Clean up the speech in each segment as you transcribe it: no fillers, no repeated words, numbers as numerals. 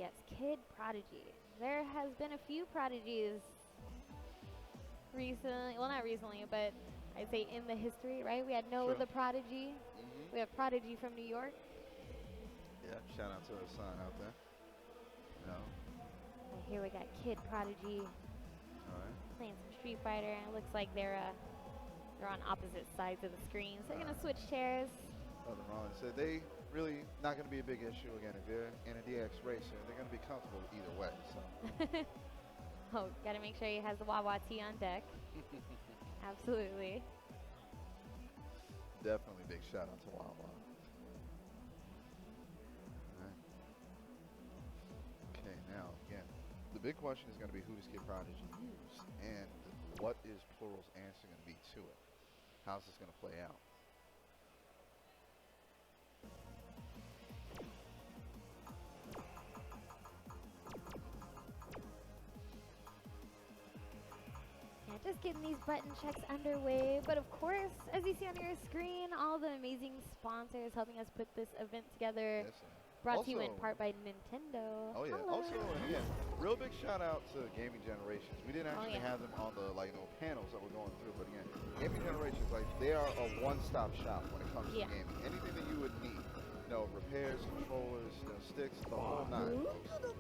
Yes, Kid Prodigy. There has been a few prodigies recently. Well, not recently, but I'd say in the history, right? We had Noah Sure. the Prodigy. We have Prodigy from New York. Yeah, shout out to our son out there. No. And here we got Kid Prodigy All right. playing some Street Fighter, and it looks like they're on opposite sides of the screen. So they're gonna switch chairs. Nothing wrong. They said they really not going to be a big issue again if they're in a DX racer. They're going to be comfortable either way. So. Oh, gotta make sure he has the Wawa T on deck. Absolutely. Definitely big shout out to Wawa. Right. Okay, now again, the big question is going to be who does Kid Prodigy use, and what is Plural's answer going to be to it? How's this going to play out? Yeah, just getting these button checks underway. But of course, as you see on your screen, all the amazing sponsors helping us put this event together. Yes, Brought to you in part by Nintendo. Oh yeah. Hello. Also, and again, real big shout out to Gaming Generations. We didn't actually have them on the panels that we're going through, but again, Gaming Generations, they are a one-stop shop when it comes to gaming. Anything that you would need, repairs, controllers, sticks, the whole nine.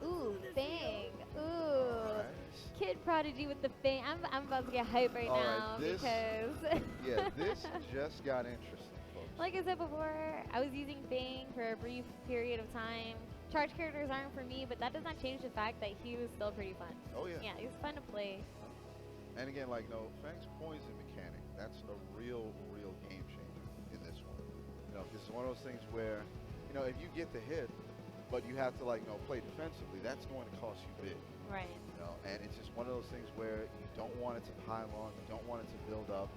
Ooh, Fang. Ooh. Right. Kid Prodigy with the Fang. I'm about to get hype right now because yeah, this just got interesting. Like I said before, I was using Fang for a brief period of time. Charge characters aren't for me, but that does not change the fact that he was still pretty fun. Oh, yeah. Yeah, he was fun to play. And again, Fang's poison mechanic, that's a real game changer in this one. Because it's one of those things where, if you get the hit, but you have to, play defensively, that's going to cost you big. Right. And it's just one of those things where you don't want it to pile on, you don't want it to build up.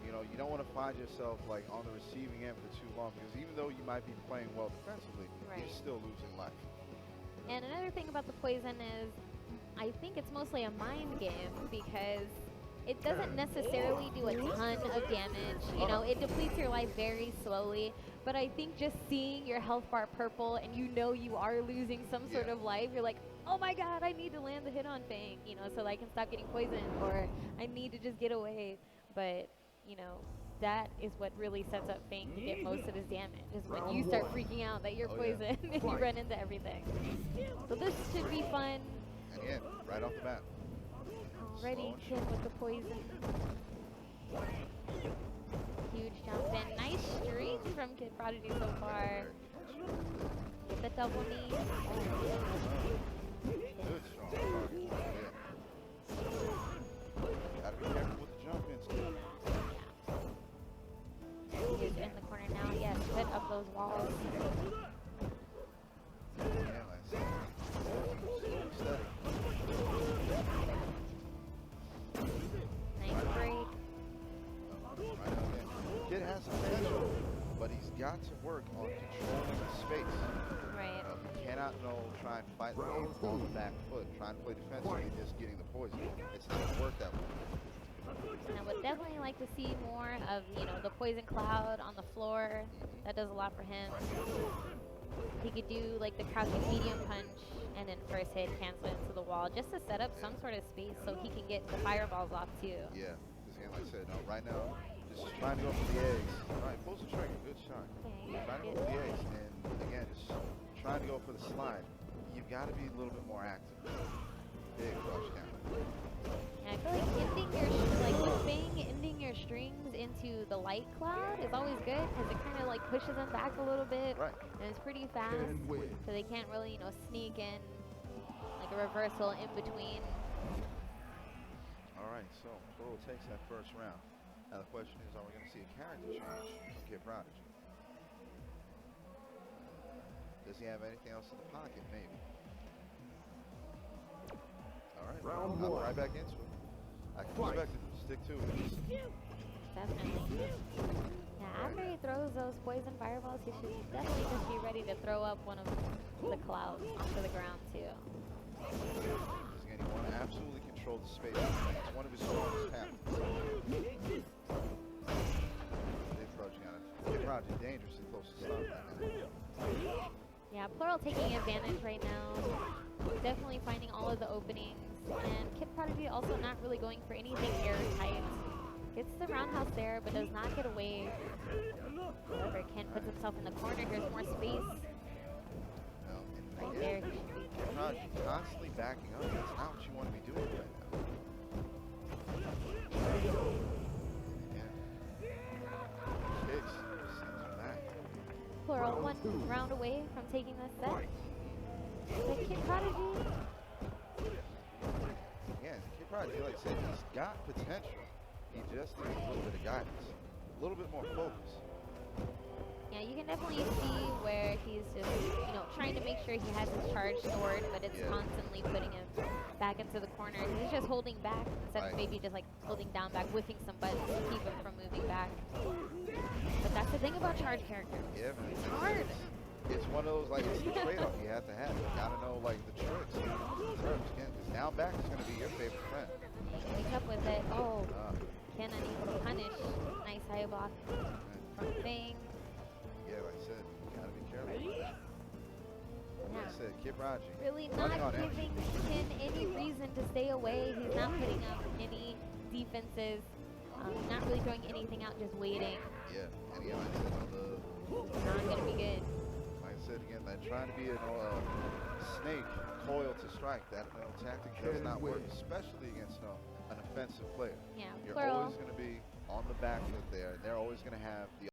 You don't want to find yourself on the receiving end for too long, because even though you might be playing well defensively, you're still losing life. And another thing about the poison is, I think it's mostly a mind game because it doesn't necessarily do a ton of damage. It depletes your life very slowly. But I think just seeing your health bar purple and you are losing some sort of life, you're like, oh my god, I need to land the hit on Fang, so that I can stop getting poisoned, or I need to just get away. But that is what really sets up Fang to get most of his damage, is when you start freaking out that you're poisoned and you run into everything. So this should be fun. And again, right off the bat. Already Kid with the poison. Huge jump in. Nice streak from Kid Prodigy so far. Get the double knee. Good strong target. Gotta be careful with the jump ins too. He's in the corner now. Yes, put up those walls. Nice break. Kid has potential, but he's got to work on controlling the space. Right. You cannot try and fight the game on the back foot, trying to play defensively, just getting the poison. It's not going to work that way. And I would definitely like to see more of, the poison cloud on the floor. That does a lot for him. He could do the crouching medium punch and then first hit cancel into the wall just to set up some sort of space so he can get the fireballs off too. Yeah, because again, like I said, right now, just trying to go for the eggs. All right, pulls the trigger, good shot. Trying to go for the eggs, and again, just trying to go for the slide. You've got to be a little bit more active. Big rush down. And I feel like with Fang ending your strings into the light cloud is always good because it kind of pushes them back a little bit. Right. And it's pretty fast, so they can't really sneak in a reversal in between. All right, so Plural takes that first round. Now the question is, are we going to see a character change from Kid Prodigy? Does he have anything else in the pocket? Maybe. All right, I'll right back into it. I can expect him to stick to it. Definitely. Yeah, after he throws those poison fireballs, he should definitely just be ready to throw up one of the clouds onto the ground too. Because again, you want to absolutely control the space. It's one of his strongest patterns. They're approaching on it. Kid Prodigy dangerously close to start right now. Yeah, Plural taking advantage right now. of the openings. And Kid Prodigy also not really going for anything airtight. Gets the roundhouse there, but does not get away. However, Ken puts himself in the corner. Here's more space. Right there. Kid Prodigy constantly backing up. That's not what you want to be doing right now. Kicks. Sends him back. Plural, one round away from taking this set. But Kid Prodigy. Yeah, Kid Prodigy, like I said, he's got potential. He just needs a little bit of guidance, a little bit more focus. Yeah, you can definitely see where he's just, you know, trying to make sure he has his charge stored, but it's constantly putting him back into the corner. He's just holding back instead of maybe just like holding down back, whiffing some buttons to keep him from moving back. But that's the thing about charge characters. Yeah, man. It's hard. It's one of those, like, it's the trade-off you have to have. You gotta know, like, the tricks. Because down back is going to be your favorite friend. Wake up with it. Oh, Ken unable to punish. Nice high block from Fang. Yeah, like I said, you gotta be careful. Like I said, Kid Prodigy. Really not giving Ken any reason to stay away. He's not putting up any defenses. Not really throwing anything out, just waiting. Yeah, and again, like I said, not gonna be good. Like I said again, that trying to be a snake coiled to strike, that tactic does not work, especially against an offensive player. Yeah, You're Plural. always going to be on the back foot there, and they're always going to have the